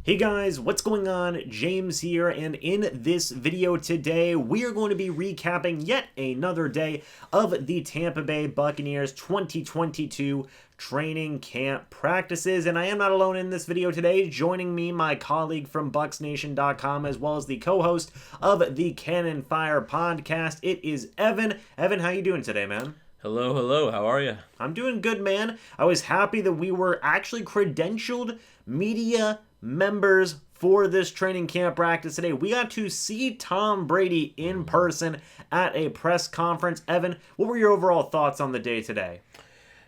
Hey guys, what's going on? James here, and in this video today, we are going to be recapping yet another day of the Tampa Bay Buccaneers 2022 training camp practices, and I am not alone in this video today. Joining me, my colleague from BucsNation.com, as well as the co-host of the Cannon Fire podcast. It is Evan. Evan, how you doing today, man? Hello, hello. How are you? I'm doing good, man. I was happy that we were actually credentialed media members for this training camp practice today. We got to see Tom Brady in person at a press conference. Evan, what were your overall thoughts on the day today?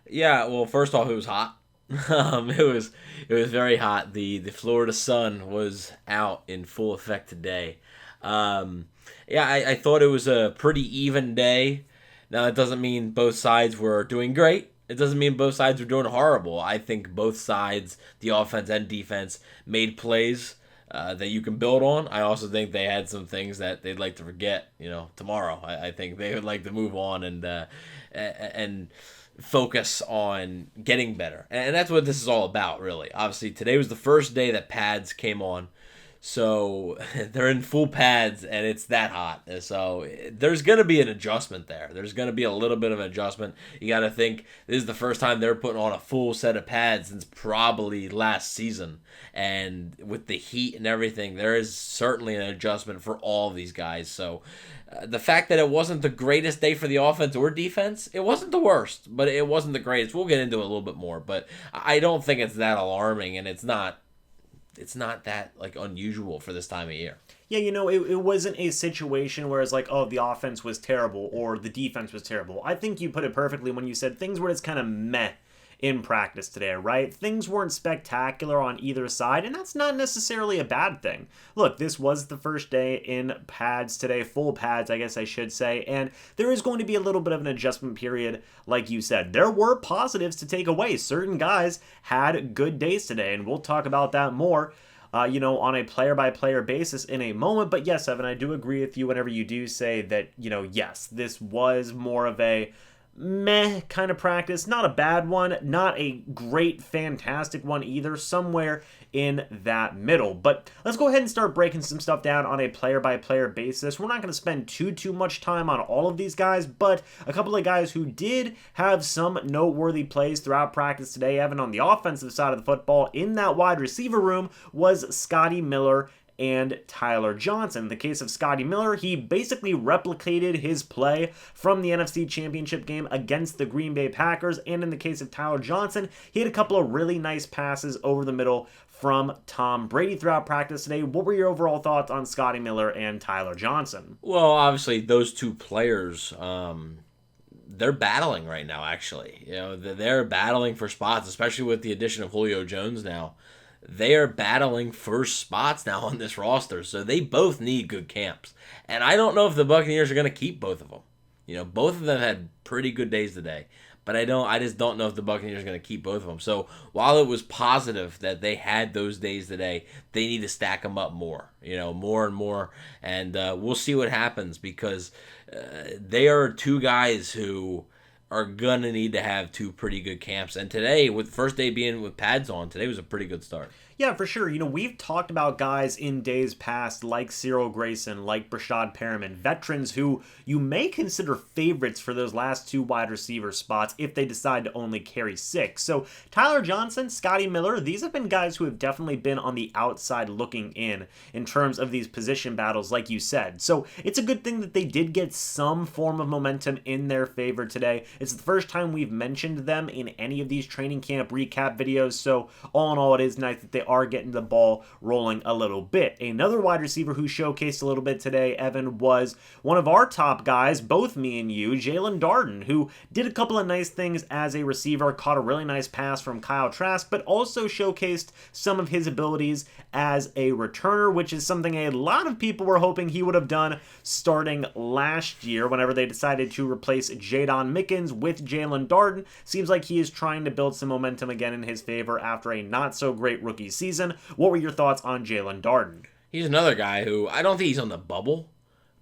Yeah, well, first off, it was hot. It was very hot. The Florida sun was out in full effect today. I thought it was a pretty even day. Now, that doesn't mean both sides were doing great. It doesn't mean both sides were doing horrible. I think both sides, the offense and defense, made plays that you can build on. I also think they had some things that they'd like to forget, tomorrow. I think they would like to move on and focus on getting better. And that's what this is all about, really. Obviously, today was the first day that pads came on. So they're in full pads, and it's that hot. So there's going to be an adjustment there. There's going to be a little bit of an adjustment. You got to think this is the first time they're putting on a full set of pads since probably last season. And with the heat and everything, there is certainly an adjustment for all of these guys. So the fact that it wasn't the greatest day for the offense or defense, it wasn't the worst, but it wasn't the greatest. We'll get into it a little bit more, but I don't think it's that alarming, and it's not that unusual for this time of year. Yeah, it wasn't a situation where it's like, oh, the offense was terrible or the defense was terrible. I think you put it perfectly when you said things were just kind of meh in practice today, right? Things weren't spectacular on either side, and that's not necessarily a bad thing. Look, this was the first day in pads today, full pads, I guess I should say, and there is going to be a little bit of an adjustment period, like you said. There were positives to take away. Certain guys had good days today, and we'll talk about that more on a player-by-player basis in a moment. But yes, Evan, I do agree with you whenever you do say that, yes, this was more of a meh kind of practice. Not a bad one, not a great, fantastic one either, somewhere in that middle. But let's go ahead and start breaking some stuff down on a player-by-player basis. We're not going to spend too much time on all of these guys, but a couple of guys who did have some noteworthy plays throughout practice today, Evan, on the offensive side of the football in that wide receiver room was Scotty Miller and Tyler Johnson. In the case of Scotty Miller, he basically replicated his play from the NFC Championship game against the Green Bay Packers, and in the case of Tyler Johnson, he had a couple of really nice passes over the middle from Tom Brady throughout practice today. What were your overall thoughts on Scotty Miller and Tyler Johnson? Well, obviously, those two players, they're battling right now, actually. They're battling for spots, especially with the addition of Julio Jones now. They are battling first spots now on this roster, so they both need good camps. And I don't know if the Buccaneers are going to keep both of them. Both of them had pretty good days today, but I just don't know if the Buccaneers are going to keep both of them. So while it was positive that they had those days today, they need to stack them up more, more and more. And we'll see what happens because they are two guys who are going to need to have two pretty good camps. And today, with the first day being with pads on, today was a pretty good start. Yeah, for sure. We've talked about guys in days past like Cyril Grayson, like Brashad Perriman, veterans who you may consider favorites for those last two wide receiver spots if they decide to only carry 6. So Tyler Johnson, Scotty Miller, these have been guys who have definitely been on the outside looking in terms of these position battles, like you said. So it's a good thing that they did get some form of momentum in their favor today. It's the first time we've mentioned them in any of these training camp recap videos. So all in all, it is nice that they are getting the ball rolling a little bit. Another wide receiver who showcased a little bit today, Evan, was one of our top guys, both me and you, Jalen Darden, who did a couple of nice things as a receiver, caught a really nice pass from Kyle Trask, but also showcased some of his abilities as a returner, which is something a lot of people were hoping he would have done starting last year whenever they decided to replace Jadon Mickens with Jalen Darden. Seems like he is trying to build some momentum again in his favor after a not-so-great rookie season. What were your thoughts on Jalen Darden? He's another guy who I don't think he's on the bubble,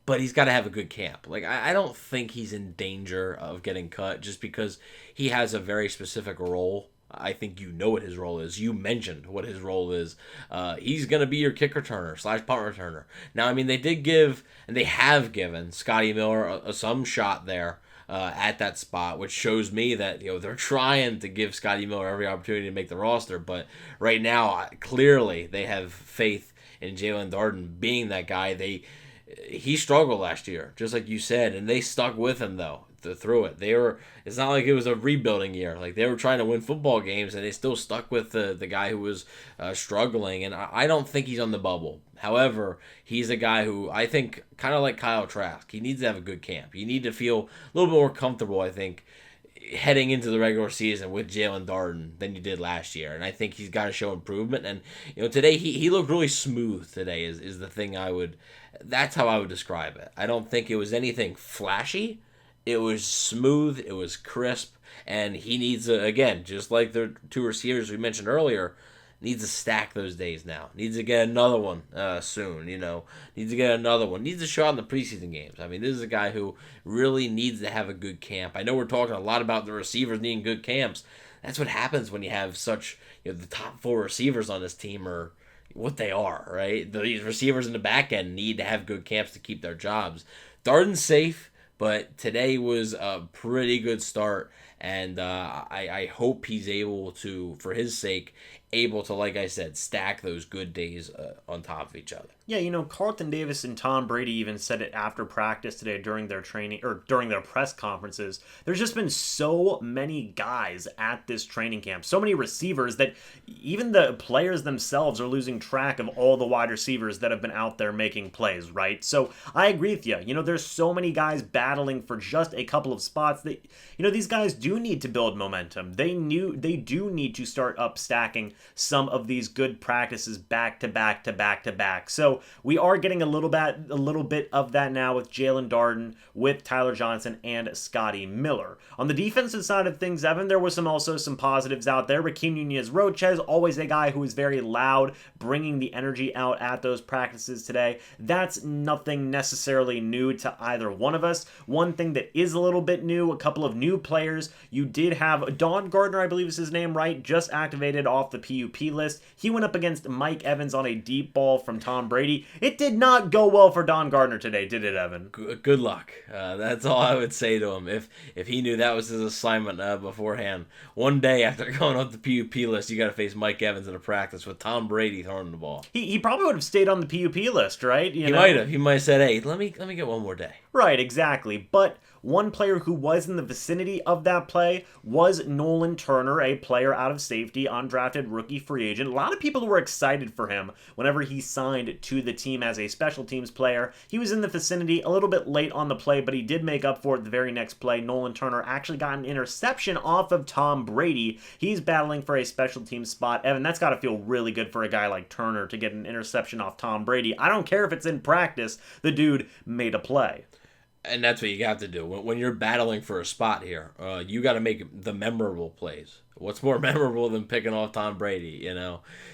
but he's got to have a good camp. I don't think he's in danger of getting cut just because he has a very specific role. I think you know what his role is. You mentioned what his role is. He's going to be your kick returner / punt returner. Now, I mean, they did give, and they have given Scotty Miller some shot there at that spot, which shows me that they're trying to give Scotty Miller every opportunity to make the roster. But right now, clearly, they have faith in Jalen Darden being that guy. He struggled last year, just like you said, and they stuck with him though through it. It's not like it was a rebuilding year. Like, they were trying to win football games, and they still stuck with the guy who was struggling. And I don't think he's on the bubble. However, he's a guy who I think, kind of like Kyle Trask, he needs to have a good camp. You need to feel a little bit more comfortable, I think, heading into the regular season with Jalen Darden than you did last year. And I think he's got to show improvement. And today he looked really smooth today is the thing that's how I would describe it. I don't think it was anything flashy. It was smooth, it was crisp, and he needs again, just like the two receivers we mentioned earlier, needs to stack those days now. Needs to get another one soon, Needs to get another one. Needs to show out in the preseason games. I mean, this is a guy who really needs to have a good camp. I know we're talking a lot about the receivers needing good camps. That's what happens when you have such, the top 4 receivers on this team are what they are, right? These receivers in the back end need to have good camps to keep their jobs. Darden's safe, but today was a pretty good start, and I hope he's able to, for his sake, like I said, stack those good days on top of each other. Yeah, Carlton Davis and Tom Brady even said it after practice today during their training or during their press conferences. There's just been so many guys at this training camp, so many receivers that even the players themselves are losing track of all the wide receivers that have been out there making plays, right? So I agree with you. There's so many guys battling for just a couple of spots that, these guys do need to build momentum. They do need to start up stacking some of these good practices back to back to back to back. So we are getting a little bit of that now with Jalen Darden, with Tyler Johnson, and Scotty Miller. On the defensive side of things, Evan, there was also some positives out there. Raheem Nunez-Roches, always a guy who is very loud, bringing the energy out at those practices today. That's nothing necessarily new to either one of us. One thing that is a little bit new, a couple of new players. You did have Don Gardner, I believe is his name, right? Just activated off the PUP list. He went up against Mike Evans on a deep ball from Tom Brady. It did not go well for Don Gardner today, did it, Evan? Good luck. That's all I would say to him. If he knew that was his assignment beforehand. One day after going off the PUP list, you got to face Mike Evans in a practice with Tom Brady throwing the ball. He probably would have stayed on the PUP list, right? He might have. He might have said, "Hey, let me get one more day." Right, exactly. But one player who was in the vicinity of that play was Nolan Turner, a player out of safety, undrafted rookie free agent. A lot of people were excited for him whenever he signed to the team as a special teams player. He was in the vicinity a little bit late on the play, but he did make up for it the very next play. Nolan Turner actually got an interception off of Tom Brady. He's battling for a special teams spot. Evan, that's got to feel really good for a guy like Turner to get an interception off Tom Brady. I don't care if it's in practice. The dude made a play. And that's what you have to do. When you're battling for a spot here, you got to make the memorable plays. What's more memorable than picking off Tom Brady,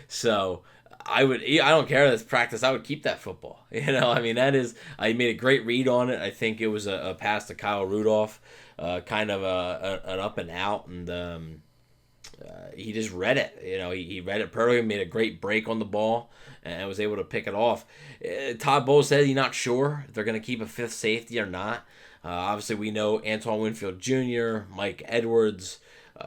So I don't care that's practice. I would keep that football. I mean, I made a great read on it. I think it was a pass to Kyle Rudolph, kind of an up and out, and he just read it. He read it perfectly, made a great break on the ball, and was able to pick it off. Todd Bowles said he's not sure if they're going to keep a fifth safety or not. Obviously, we know Antoine Winfield Jr., Mike Edwards,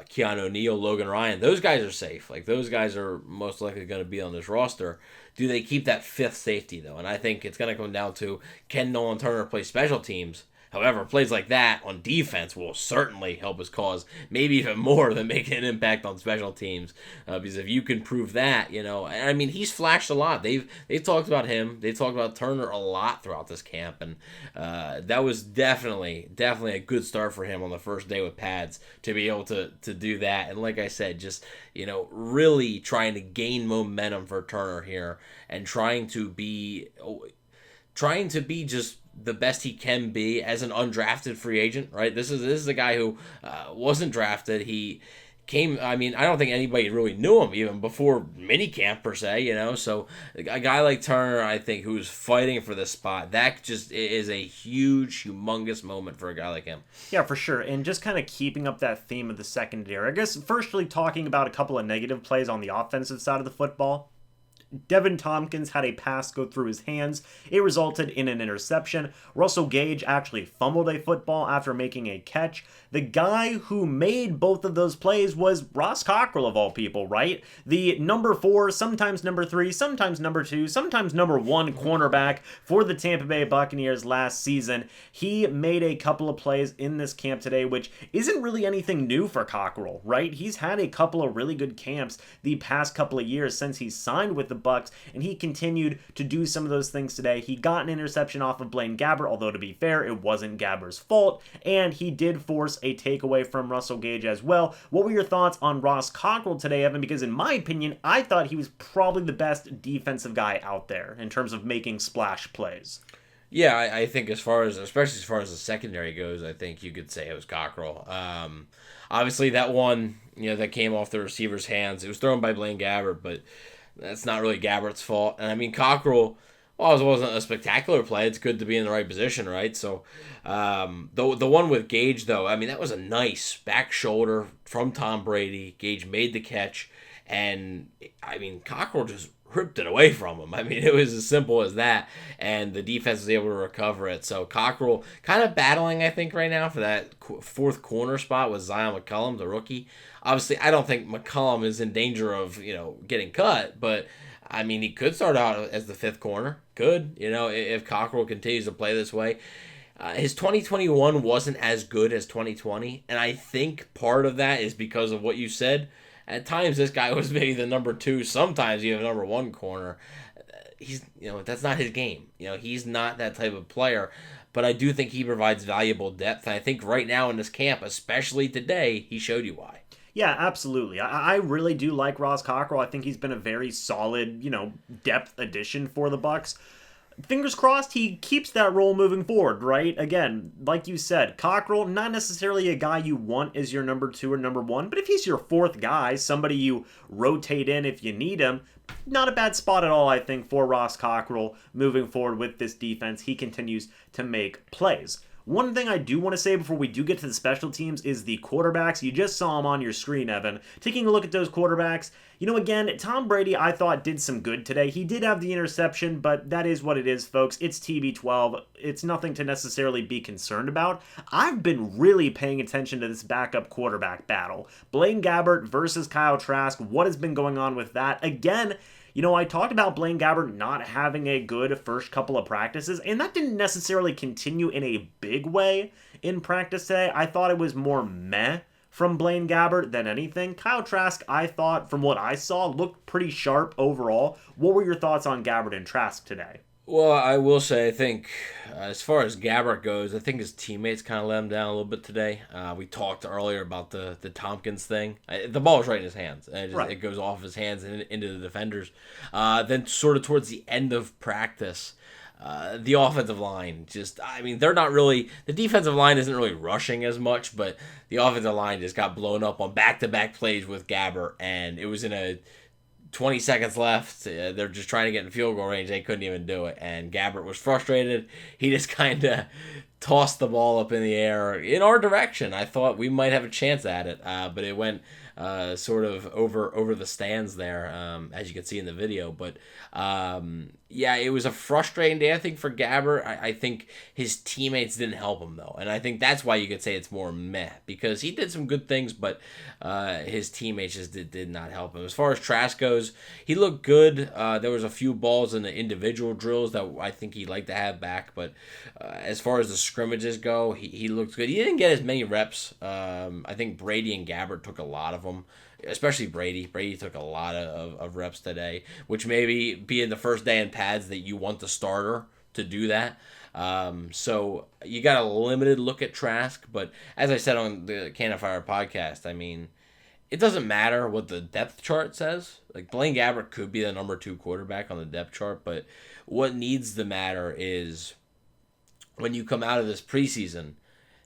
Keanu Neal, Logan Ryan. Those guys are safe. Like, those guys are most likely going to be on this roster. Do they keep that fifth safety, though? And I think it's going to come down to, can Nolan Turner play special teams? However, plays like that on defense will certainly help his cause, maybe even more than making an impact on special teams. Because if you can prove that, I mean, he's flashed a lot. They've talked about him. They talked about Turner a lot throughout this camp, and that was definitely a good start for him on the first day with pads to be able to do that. And like I said, just really trying to gain momentum for Turner here and trying to be just the best he can be as an undrafted free agent, right? This is a guy who wasn't drafted. He I mean, I don't think anybody really knew him even before minicamp per se, So a guy like Turner, I think, who's fighting for this spot, that just is a huge, humongous moment for a guy like him. Yeah, for sure. And just kind of keeping up that theme of the secondary, I guess, firstly, talking about a couple of negative plays on the offensive side of the football. Devin Tompkins had a pass go through his hands. It resulted in an interception. Russell Gage actually fumbled a football after making a catch. The guy who made both of those plays was Ross Cockrell, of all people, right? The number 4, sometimes number 3, sometimes number 2, sometimes number 1 cornerback for the Tampa Bay Buccaneers last season. He made a couple of plays in this camp today, which isn't really anything new for Cockrell, right? He's had a couple of really good camps the past couple of years since he signed with the Bucs, and he continued to do some of those things today. He got an interception off of Blaine Gabbert, although to be fair, it wasn't Gabbert's fault, and he did force a takeaway from Russell Gage as well. What were your thoughts on Ross Cockrell today, Evan? Because in my opinion, I thought he was probably the best defensive guy out there in terms of making splash plays. Yeah, I think especially as far as the secondary goes, I think you could say it was Cockrell. Obviously, that one, that came off the receiver's hands, it was thrown by Blaine Gabbert, but that's not really Gabbert's fault. And I mean, Cockrell, well, it wasn't a spectacular play. It's good to be in the right position, right? So, the one with Gage, though, I mean, that was a nice back shoulder from Tom Brady. Gage made the catch, and I mean, Cockrell just ripped it away from him. I mean, it was as simple as that, and the defense was able to recover it. So Cockrell kind of battling, I think, right now for that fourth corner spot with Zion McCollum, the rookie. Obviously, I don't think McCollum is in danger of, getting cut, but I mean, he could start out as the fifth corner. Could, if Cockrell continues to play this way. His 2021 wasn't as good as 2020, and I think part of that is because of what you said. At times, this guy was maybe the number 2. Sometimes you have number 1 corner. He's, that's not his game. He's not that type of player. But I do think he provides valuable depth. And I think right now in this camp, especially today, he showed you why. Yeah, absolutely. I really do like Ross Cockrell. I think he's been a very solid, depth addition for the Bucs. Fingers crossed he keeps that role moving forward, right? Again, like you said, Cockrell, not necessarily a guy you want as your number 2 or number 1, but if he's your 4th guy, somebody you rotate in if you need him, not a bad spot at all, I think, for Ross Cockrell moving forward with this defense. He continues to make plays. One thing I do want to say before we do get to the special teams is the quarterbacks. You just saw them on your screen, Evan. Taking a look at those quarterbacks, again, Tom Brady, I thought, did some good today. He did have the interception, but that is what it is, folks. It's TB12. It's nothing to necessarily be concerned about. I've been really paying attention to this backup quarterback battle. Blaine Gabbert versus Kyle Trask. What has been going on with that? Again, I talked about Blaine Gabbert not having a good first couple of practices, and that didn't necessarily continue in a big way in practice today. I thought it was more meh from Blaine Gabbert than anything. Kyle Trask, I thought, from what I saw, looked pretty sharp overall. What were your thoughts on Gabbert and Trask today? Well, I will say, I think, as far as Gabbert goes, I think his teammates kind of let him down a little bit today. We talked earlier about the Tompkins thing. The ball was right in his hands, and it goes off his hands and into the defenders. Then sort of towards the end of practice, the offensive line they're not really, the defensive line isn't really rushing as much, but the offensive line just got blown up on back-to-back plays with Gabbert, and it was in a 20 seconds left. They're just trying to get in field goal range. They couldn't even do it. And Gabbert was frustrated. He just kind of tossed the ball up in the air in our direction. I thought we might have a chance at it, but it went sort of over the stands there, as you can see in the video. But it was a frustrating day, I think, for Gabbert. I think his teammates didn't help him, though. And I think that's why you could say it's more meh, because he did some good things, but his teammates just did not help him. As far as Trask goes, he looked good. There was a few balls in the individual drills that I think he'd like to have back, but as far as the scrimmages go, he looked good. He didn't get as many reps. I think Brady and Gabbert took a lot of them. Especially Brady. Brady took a lot of reps today, which maybe being the first day in pads that you want the starter to do that. So you got a limited look at Trask, but as I said on the Cannon Fire podcast, I mean, it doesn't matter what the depth chart says. Like, Blaine Gabbert could be the number 2 quarterback on the depth chart, but what needs to matter is when you come out of this preseason,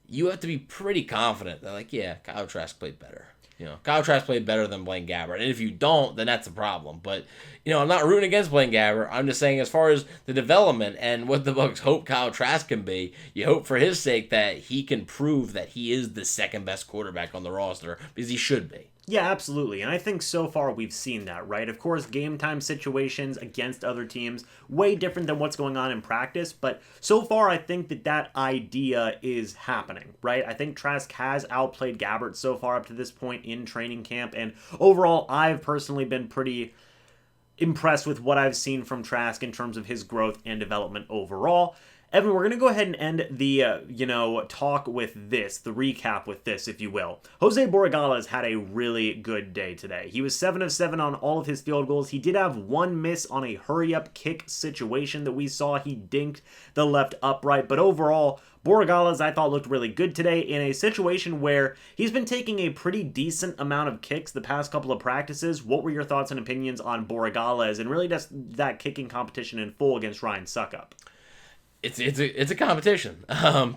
you have to be pretty confident that, Kyle Trask played better. Kyle Trask played better than Blaine Gabbert. And if you don't, then that's a problem. But, I'm not rooting against Blaine Gabbert. I'm just saying as far as the development and what the Bucs hope Kyle Trask can be, you hope for his sake that he can prove that he is the second best quarterback on the roster, because he should be. Yeah, absolutely. And I think so far we've seen that, right? Of course, game time situations against other teams, way different than what's going on in practice. But so far, I think that idea is happening, right? I think Trask has outplayed Gabbert so far up to this point in training camp. And overall, I've personally been pretty impressed with what I've seen from Trask in terms of his growth and development overall. Evan, we're going to go ahead and end the, talk with this, the recap with this, if you will. Jose Borregales had a really good day today. He was 7 of 7 on all of his field goals. He did have one miss on a hurry-up kick situation that we saw. He dinked the left upright, but overall, Borregales, I thought, looked really good today in a situation where he's been taking a pretty decent amount of kicks the past couple of practices. What were your thoughts and opinions on Borregales and really just that kicking competition in full against Ryan Suckup? It's a competition.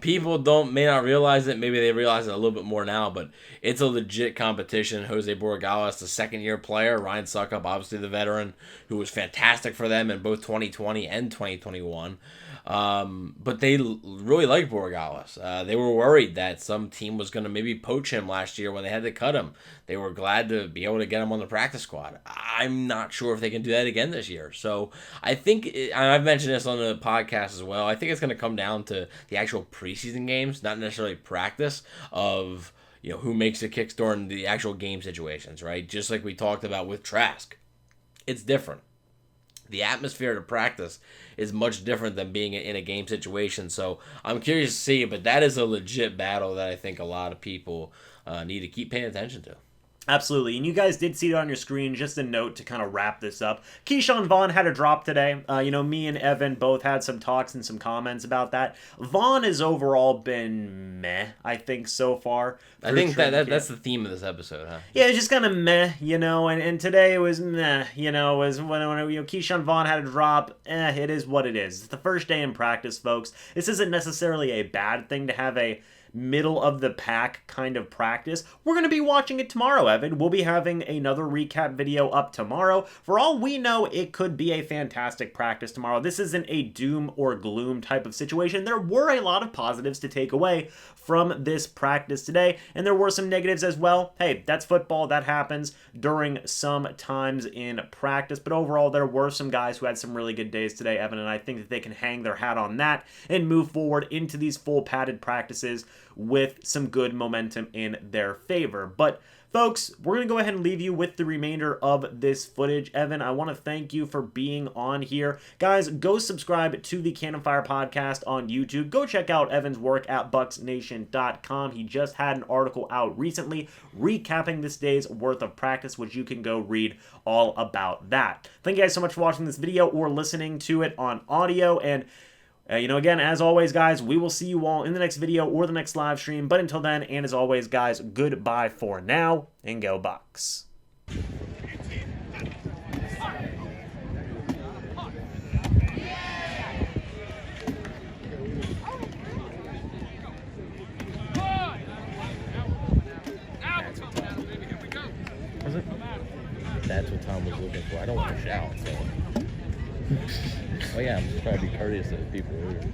People may not realize it. Maybe they realize it a little bit more now, but it's a legit competition. Jose Borregales, the second-year player. Ryan Suckup, obviously the veteran, who was fantastic for them in both 2020 and 2021. But they really liked Borregales. They were worried that some team was going to maybe poach him last year when they had to cut him. They were glad to be able to get him on the practice squad. I'm not sure if they can do that again this year. So I think, and I've mentioned this on the podcast as well, I think it's going to come down to the actual preseason games, not necessarily practice of, who makes the kicks during the actual game situations, right? Just like we talked about with Trask. It's different. The atmosphere to practice is much different than being in a game situation. So I'm curious to see, but that is a legit battle that I think a lot of people need to keep paying attention to. Absolutely, and you guys did see it on your screen. Just a note to kind of wrap this up. Keyshawn Vaughn had a drop today. Me and Evan both had some talks and some comments about that. Vaughn has overall been meh, I think, so far. I think that's the theme of this episode, huh? Yeah, it's just kind of meh, and today it was meh, it was when Keyshawn Vaughn had a drop. It is what it is. It's the first day in practice, folks. This isn't necessarily a bad thing to have a middle of the pack kind of practice. We're going to be watching it tomorrow, Evan. We'll be having another recap video up tomorrow. For all we know, it could be a fantastic practice tomorrow. This isn't a doom or gloom type of situation. There were a lot of positives to take away from this practice today, and there were some negatives as well. Hey, that's football. That happens during some times in practice, but overall, there were some guys who had some really good days today, Evan, and I think that they can hang their hat on that and move forward into these full padded practices with some good momentum in their favor. But folks, we're going to go ahead and leave you with the remainder of this footage. Evan, I want to thank you for being on here. Guys, go subscribe to the Cannon Fire podcast on YouTube. Go check out Evan's work at BucsNation.com. He just had an article out recently recapping this day's worth of practice, which you can go read all about that. Thank you guys so much for watching this video or listening to it on audio. And again, as always, guys, we will see you all in the next video or the next live stream. But until then, and as always, guys, goodbye for now, and go Bucs. That's what Tom was looking for. I don't want to shout, so. Oh yeah, I'm just trying to be courteous to the people who are here.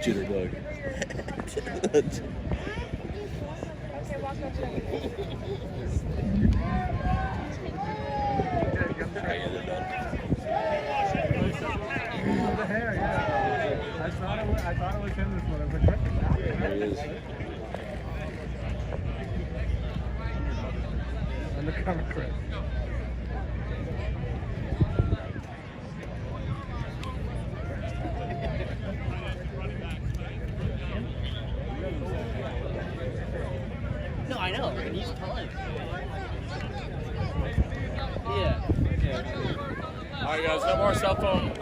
Jitter dog. The hair, yeah. I thought it was him this morning. But There he is. undercover Chris. No, I know. And he's telling. Yeah. All right, guys, no more cell phone